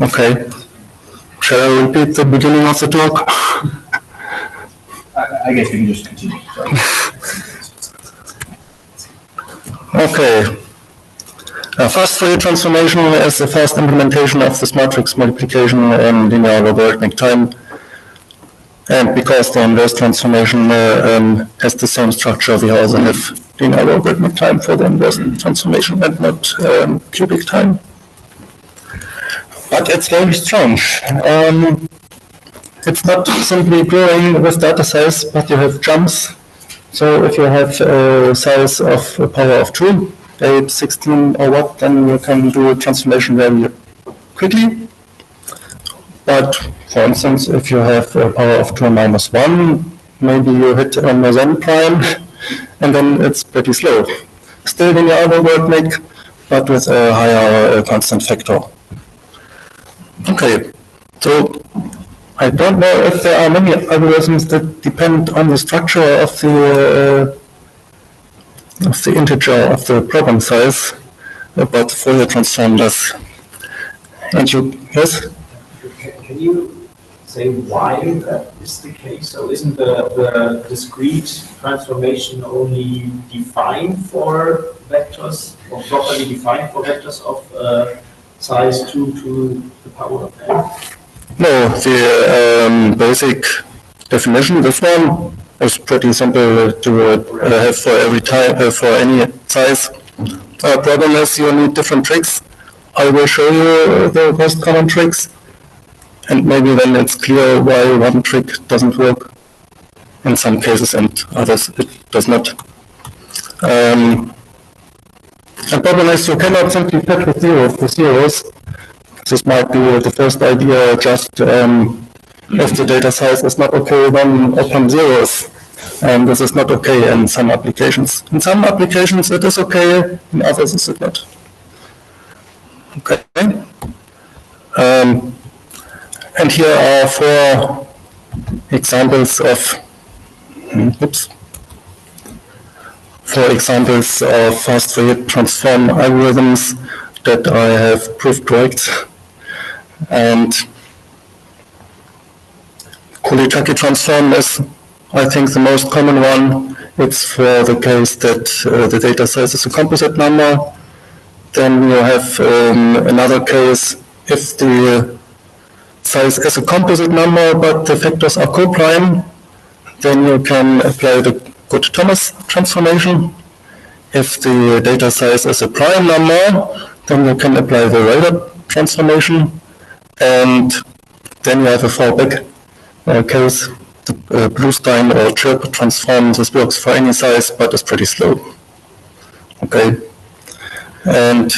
Okay. Shall I repeat the beginning of the talk? I guess we can just continue. Sorry. Okay. Fast Fouri transformation is the first implementation of this matrix multiplication in linear logarithmic time. And because the inverse transformation has the same structure, we also have linear logarithmic time for the inverse transformation and not cubic time. But it's very strange. It's not simply growing with data size, but you have jumps. So if you have a size of a power of 2, 8, 16 or what, then you can do a transformation very quickly. But for instance, if you have a power of 2 minus 1, maybe you hit on the Zen prime, and then it's pretty slow. Still linear logarithmic, but with a higher constant factor. Okay, so I don't know if there are many algorithms that depend on the structure of the integer of the problem size, but Fourier transform does. And you, yes? Can you say why that is the case? So isn't the discrete transformation only defined for vectors, or properly defined for vectors of size 2 to the power of n? No, the basic definition, this one, is pretty simple to have for every type, for any size. Problem is you need different tricks. I will show you the most common tricks, and maybe then it's clear why one trick doesn't work in some cases and others it does not. And problem is you cannot simply patch with zeros. This might be the first idea, just if the data size is not okay, then open zeros. And this is not okay in some applications. In some applications it is okay, in others it is not. Okay. And here are 4 examples of, 4 examples of fast Fourier transform algorithms that I have proved correct. And Kulichaki transform is, I think, the most common one. It's for the case that the data size is a composite number. Then you have another case if the size is a composite number but the factors are coprime, then you can apply the Good-Thomas transformation. If the data size is a prime number, then you can apply the Rader transformation. And then you have a fallback case, the Bluestein or Chirp transform. This works for any size, but is pretty slow. Okay. And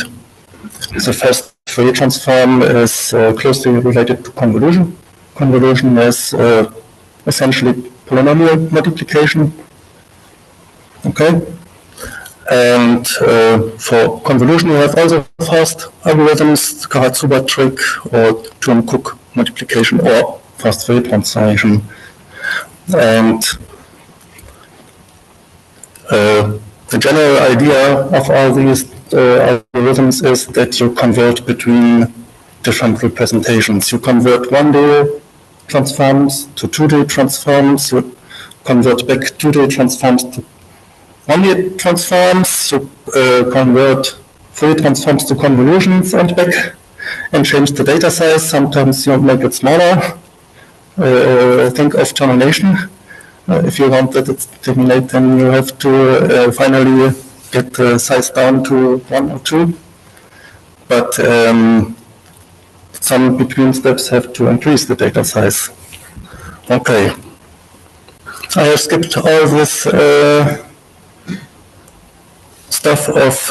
the first Fourier transform is closely related to convolution. Convolution is essentially polynomial multiplication. Okay. And for convolution, you have also fast algorithms, Karatsuba trick, or Thurn-Cook multiplication, or fast Fourier transformation. And the general idea of all these algorithms is that you convert between different representations. You convert 1D transforms to 2D transforms. You convert back 2D transforms to 1D transforms. You convert Fourier transforms to convolutions and back, and change the data size. Sometimes you make it smaller. Think of termination. If you want that it terminate, then you have to finally get the size down to 1 or 2. But some between steps have to increase the data size. Okay. I have skipped all this stuff of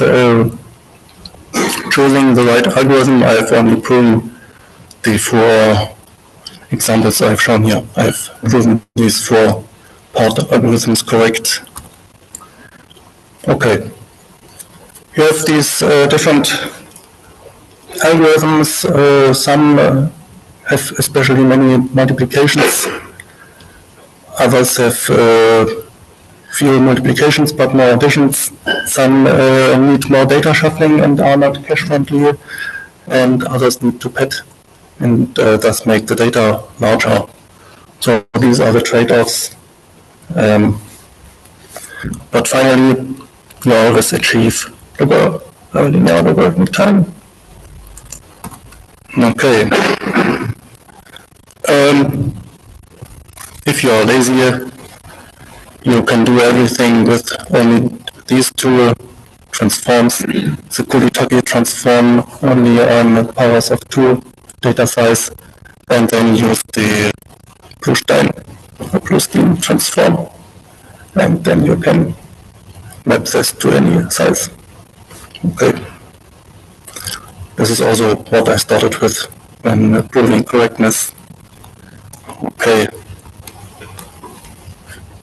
choosing the right algorithm. I have only proven the 4 examples I have shown here. I have proven these 4 part algorithms correct. Okay. You have these different algorithms. Some have especially many multiplications. Others have fewer multiplications but more additions. Some need more data shuffling and are not cache friendly, and others need to pad and thus make the data larger. So these are the trade-offs. But finally, you always achieve a linear logarithmic time. Okay. If you are lazy, you can do everything with only these two transforms. The Kulitage transform only on powers of 2 data size, and then use the Bluestein transform, and then you can map this to any size. Okay. This is also what I started with when proving correctness. Okay.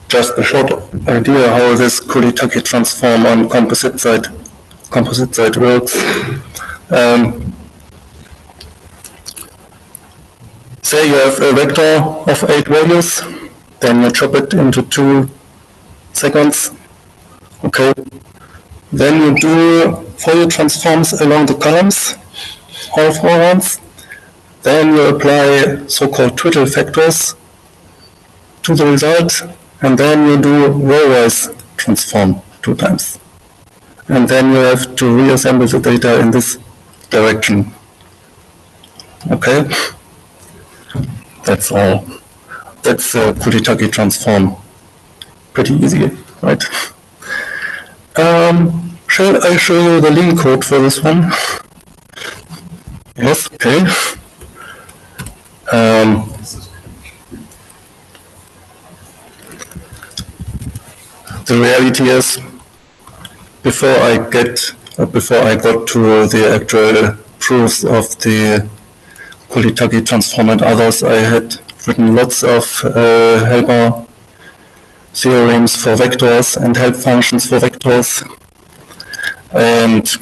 Just a short idea how this Kulitage transform on composite side works. Say you have a vector of 8 values, then you chop it into 2 segments. Okay. Then you do Fourier transforms along the columns, all 4 ones. Then you apply so-called twiddle factors to the result, and then you do row-wise transform 2 times. And then you have to reassemble the data in this direction. Okay? That's all. That's a Kulitage transform. Pretty easy, right? Shall I show you the link code for this one? Yes, okay. The reality is, before I got to the actual proofs of the Kulitage transform and others, I had written lots of helper theorems for vectors and help functions for vectors, and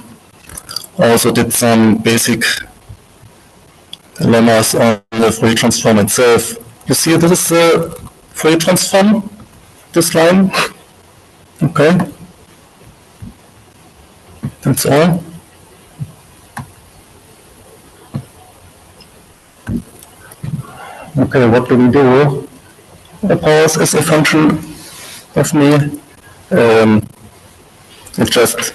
also did some basic lemmas on the Fourier transform itself. You see, this is the Fourier transform, this line. Okay. That's all. Okay, what do we do? The powers is a function of me. It just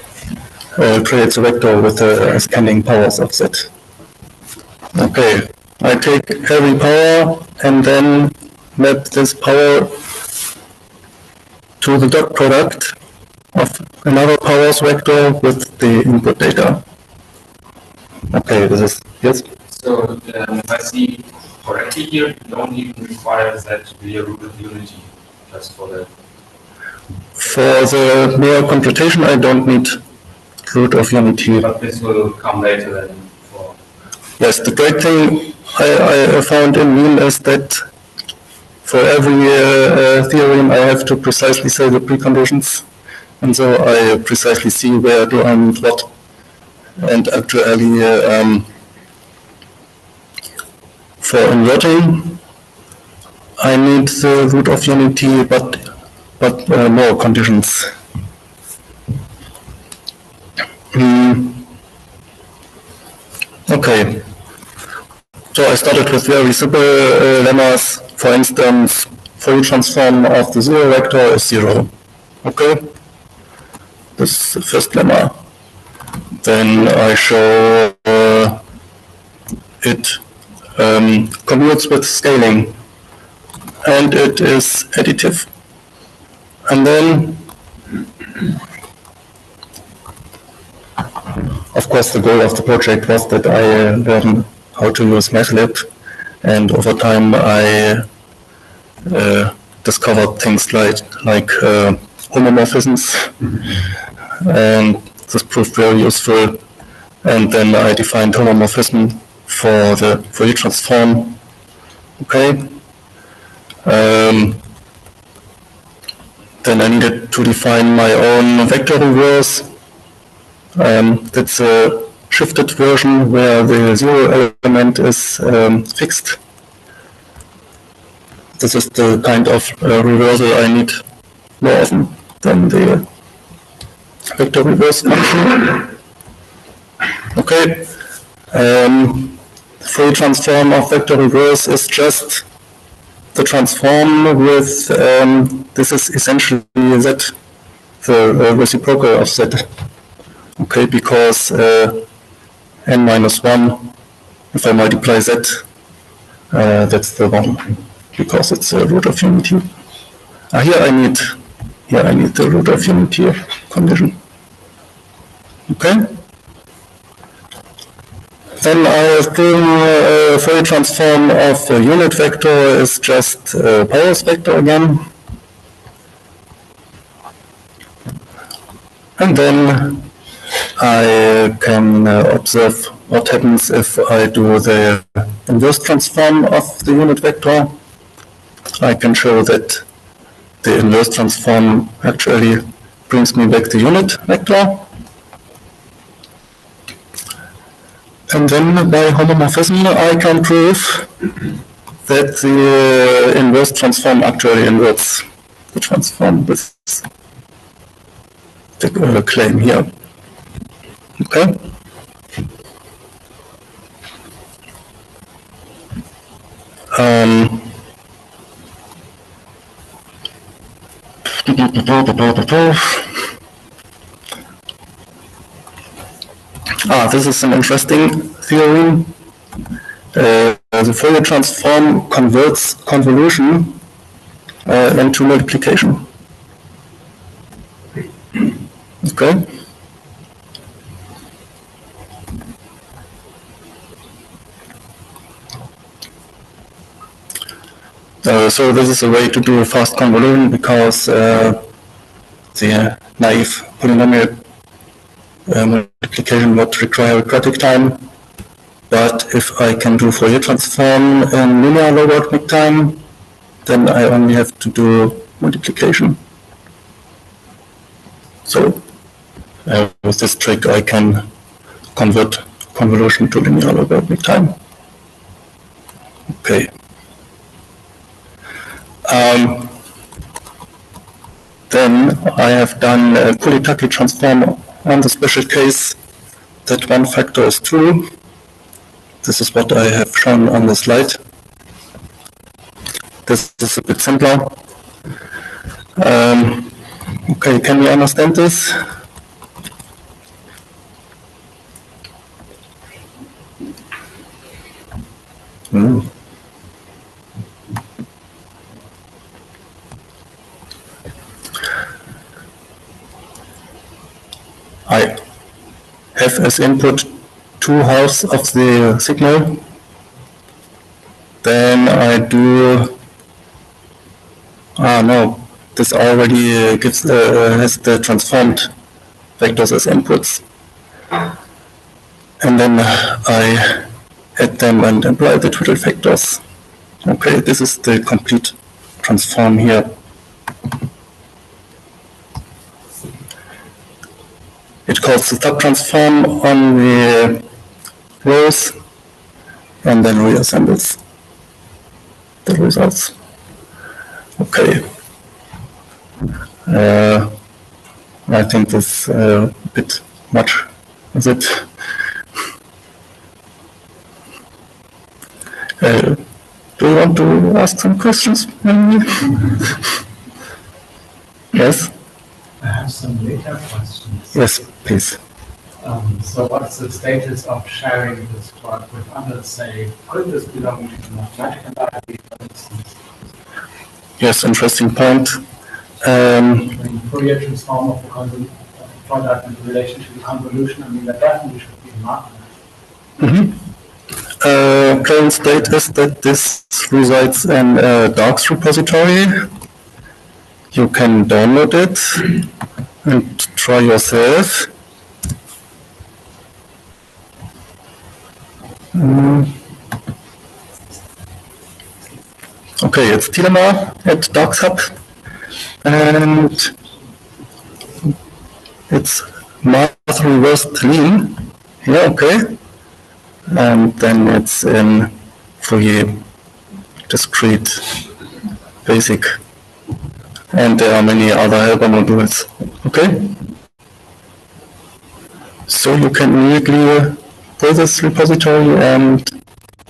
creates a vector with the scanning powers of z. Okay, I take every power and then map this power to the dot product of another powers vector with the input data. Okay, this is, yes? So, if I see correctly here, you don't even require that to be a root of unity, just for that. For the mere computation, I don't need root of unity. But this will come later then. For Yes, the great thing I found in Wien is that for every theorem I have to precisely say the preconditions, and so I precisely see where do I need what. And actually, for inverting, I need the root of unity, but more conditions. Okay. So I started with very simple lemmas. For instance, Fourier transform of the 0 vector is 0. Okay. This is the first lemma. Then I show it commutes with scaling, and it is additive. And then, of course, the goal of the project was that I learn how to use MATLAB, and over time I discovered things like homomorphisms, and this proved very useful. And then I defined homomorphism for the Fourier transform. Okay. Then I needed to define my own vector reverse. That's a shifted version where the 0 element is fixed. This is the kind of reversal I need more often than the vector reverse function. Okay. Fourier transform of vector reverse is just the transform with, this is essentially z, the reciprocal of z. Okay, because n minus 1, if I multiply z, that's the 1, because it's a root of unity. Here I need the root of unity condition. Okay? Then I assume Fourier transform of the unit vector is just Powers vector again. And then I can observe what happens if I do the inverse transform of the unit vector. I can show that the inverse transform actually brings me back the unit vector. And then by homomorphism I can prove that the inverse transform actually inverts the transform with the claim here. Okay? This is an interesting theorem. The Fourier transform converts convolution into multiplication. Okay? So this is a way to do a fast convolution because the naive polynomial multiplication would require a quadratic time. But if I can do Fourier transform in linear logarithmic time, then I only have to do multiplication. So with this trick I can convert convolution to linear logarithmic time. Okay. Then I have done a Kulikaki transform on the special case that one factor is true. This is what I have shown on the slide. This is a bit simpler. Okay, can you understand this? I have as input 2/2 of the signal. Then I do. No, this already gives has the transformed vectors as inputs. And then I add them and apply the twiddle factors. Okay, this is the complete transform here. It calls the subtransform on the rows and then reassembles the results. Okay. I think this a bit much, is it? Do you want to ask some questions? Yes? I have some later questions. Yes, please. So what's the status of sharing this work with others? Say, could this belong to the mathematical library, for instance? Yes, interesting point. Fourier transform of the product in relation to the convolution, I mean, that definitely should be marked. Current state is that this resides in a docs repository. You can download it and try yourself. Okay, it's Thielemann at DocsHub, and it's math reversed lean. Yeah, okay. And then it's in Fourier discrete basic. And there are many other helper modules. Okay? So you can immediately pull this repository and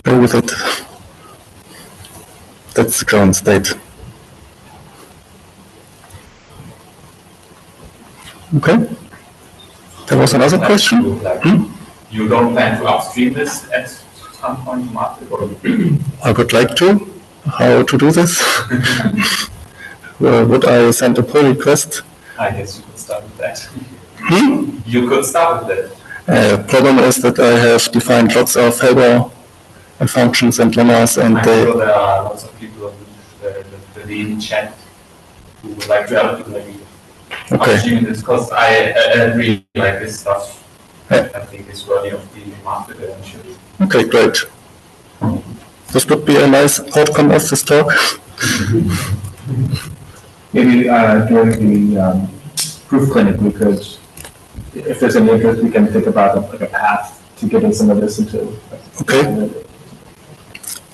go with it. That's the current state. Okay. There was another question? You don't plan to upstream this at some point to market, or? I would like to. How to do this? Would I send a pull request? I guess you could start with that. You could start with that. Problem is that I have defined lots of helper functions and lemmas, and I'm sure there are lots of people in the chat who would like to help you maybe upstream this, because I agree, like this stuff, I think is worthy of being marketed eventually. Okay, great. This would be a nice outcome of this talk. Maybe during the proof clinic, we could, if there's any interest, we can think about like a path to getting some of this into. Okay.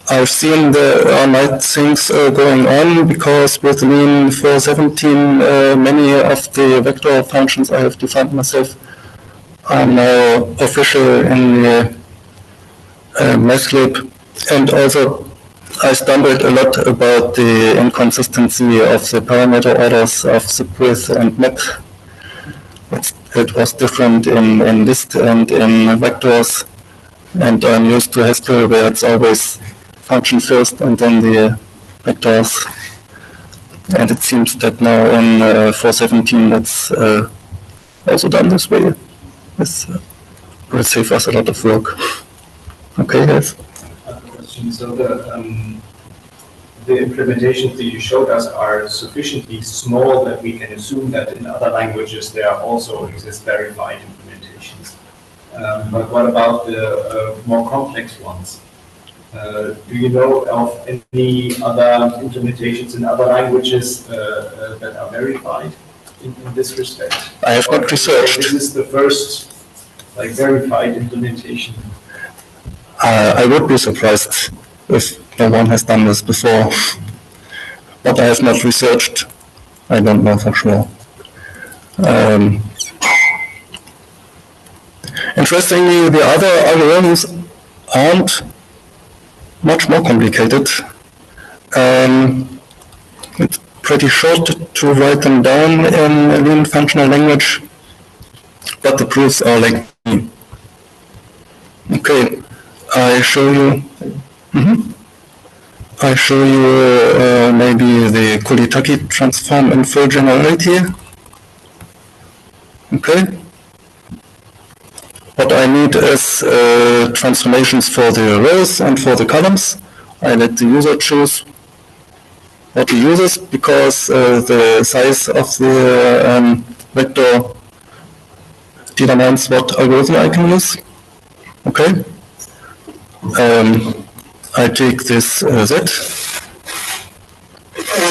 I've seen there are nice things going on, because with Lean 417, many of the vector functions I have defined myself are now official in the mathlib. And also, I stumbled a lot about the inconsistency of the parameter orders of the rith and net. It was different in list and in vectors, and I'm used to Haskell, where it's always function first and then the vectors. And it seems that now in 417 that's also done this way. This will save us a lot of work. Okay, yes. So the implementations that you showed us are sufficiently small that we can assume that in other languages there also exist verified implementations. But what about the more complex ones? Do you know of any other implementations in other languages that are verified in this respect? I have not researched. This is the first verified implementation. I would be surprised if no one has done this before, but I have not researched. I don't know for sure. Interestingly, the other algorithms aren't much more complicated. It's pretty short to write them down in a Lean functional language, but the proofs are like me. Okay. I show you maybe the Kulitaki transform in full generality. Okay. What I need is transformations for the rows and for the columns. I let the user choose what he uses, because the size of the vector determines what algorithm I can use. Okay. I take this Z,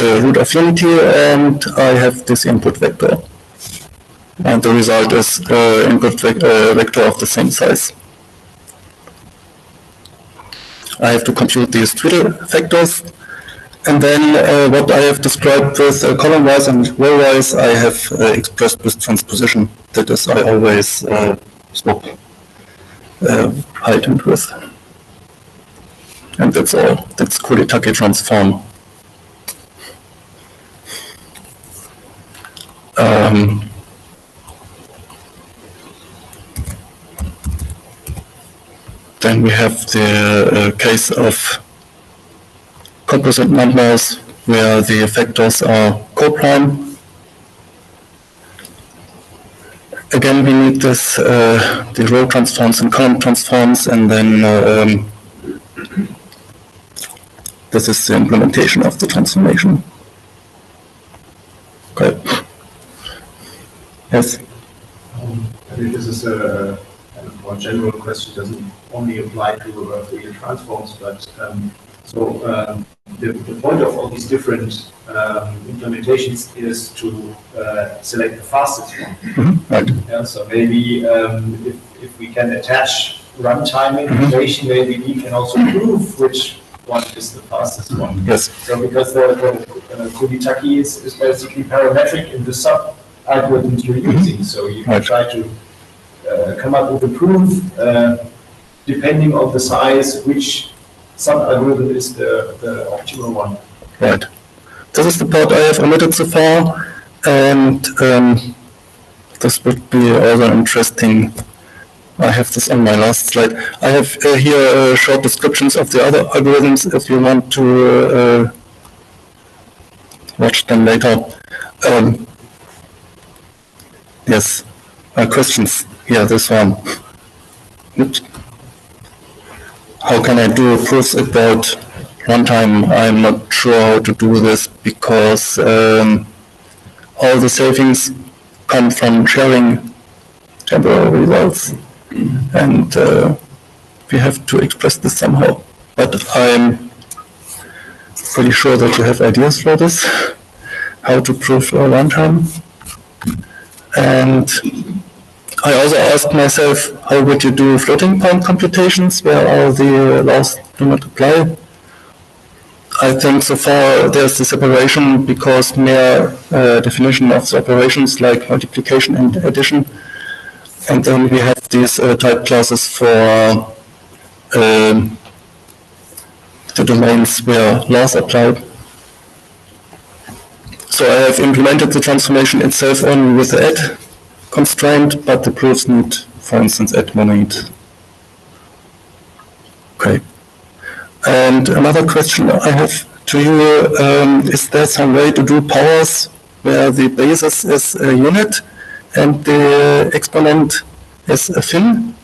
the root of unity, and I have this input vector. And the result is input vector of the same size. I have to compute these twiddle factors, and then what I have described with column-wise and row-wise, I have expressed with transposition. That is, I always swap height and width. And that's all. That's Kuritake transform. Then we have the case of composite numbers where the factors are coprime. Again, we need this, the row transforms and column transforms, and then this is the implementation of the transformation. Okay. Yes? I think this is a kind of more general question, doesn't only apply to Fourier transforms, but the point of all these different implementations is to select the fastest one. Right. Yeah, so maybe if we can attach runtime information, maybe we can also prove which one is the fastest one. Yes. So because the Kuritake is basically parametric in the sub-algorithms you're using, so you can try to come up with a proof depending on the size, which sub-algorithm is the optimal one. Right. This is the part I have omitted so far, and this would be also interesting. I have this on my last slide. I have here short descriptions of the other algorithms if you want to watch them later. Yes, questions? Yeah, this one. Oops. How can I do proofs about runtime? I'm not sure how to do this because all the savings come from sharing temporary results, and we have to express this somehow. But I'm pretty sure that you have ideas for this, how to prove runtime. And I also asked myself, how would you do floating point computations where all the laws do not apply? I think so far there's the separation because mere definition of the operations like multiplication and addition. And then we have these type classes for the domains where laws apply. So I have implemented the transformation itself only with the add constraint, but the proofs need, for instance, add monad. Okay. And another question I have to you, is there some way to do powers where the basis is a unit and the exponent is a fin,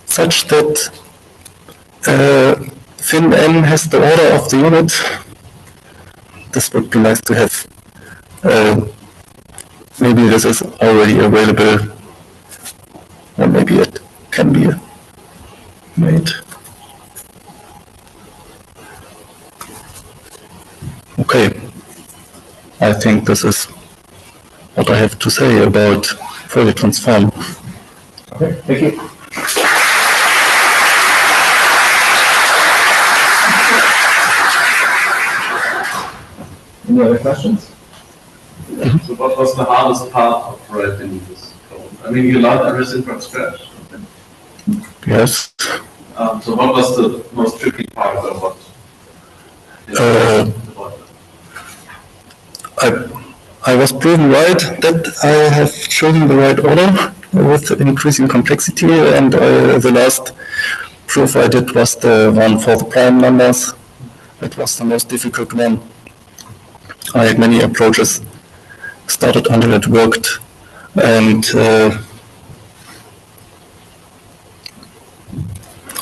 such that fin n has the order of the unit? This would be nice to have. Maybe this is already available, or maybe it can be made. Okay, I think this is what I have to say about Fourier transform. Okay, thank you. Any other questions? So what was the hardest part of writing this code? I mean, you learned everything from scratch. Yes. So what was the most tricky part of what? I was proven right that I have chosen the right order with increasing complexity, and the last proof I did was the one for the prime numbers. It was the most difficult one. I had many approaches started until it worked, and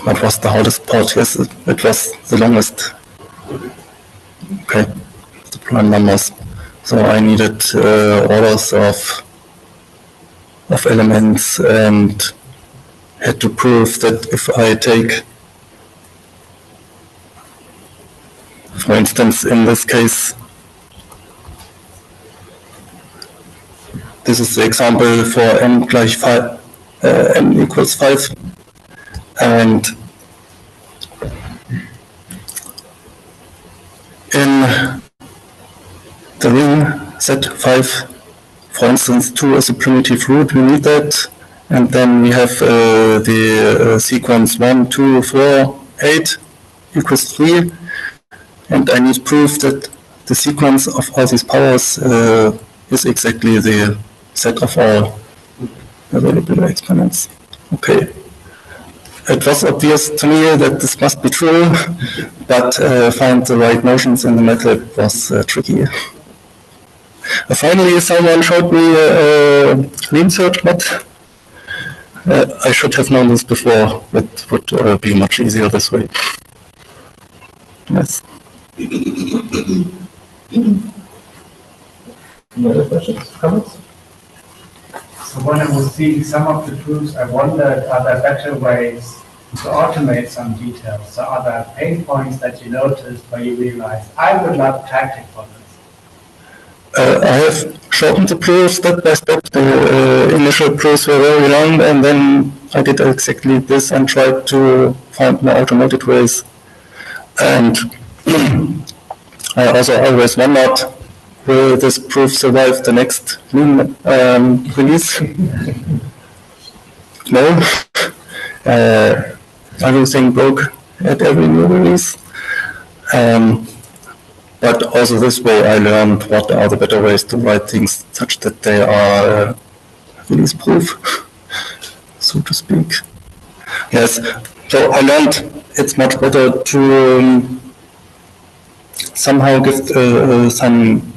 what was the hardest part? Yes, it was the longest. Okay, the prime numbers. So I needed orders of elements and had to prove that if I take, for instance, in this case, this is the example for n gleich 5, n equals 5, and in the ring Z5, for instance, 2 is a primitive root, we need that, and then we have the sequence 1, 2, 4, 8 equals 3, and I need proof that the sequence of all these powers is exactly the set of all available exponents. Okay. It was obvious to me that this must be true, but find the right notions in the MATLAB was tricky. Finally, someone showed me lean search, but I should have known this before. It would be much easier this way. Yes. Any other questions, comments? So when I was seeing some of the proofs, I wondered, are there better ways to automate some details? So are there pain points that you noticed where you realized, I would love tactic for this? I have shortened the proofs step by step. The initial proofs were very long, and then I did exactly this and tried to find more automated ways. And I also always wondered, will this proof survive the next lean release? No. Everything broke at every new release. But also this way I learned what are the better ways to write things such that they are release proof, so to speak. Yes, so I learned it's much better to somehow give some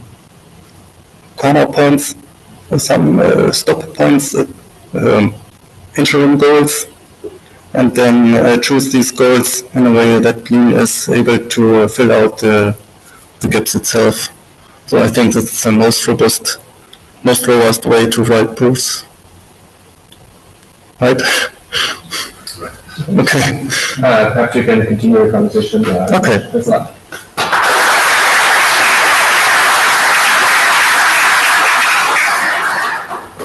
corner points, some stop points, interim goals, and then choose these goals in a way that Lean is able to fill out the gaps itself. So I think that's the most robust way to write proofs. Right? Okay. Perhaps you can continue your conversation. Okay. Thanks a lot.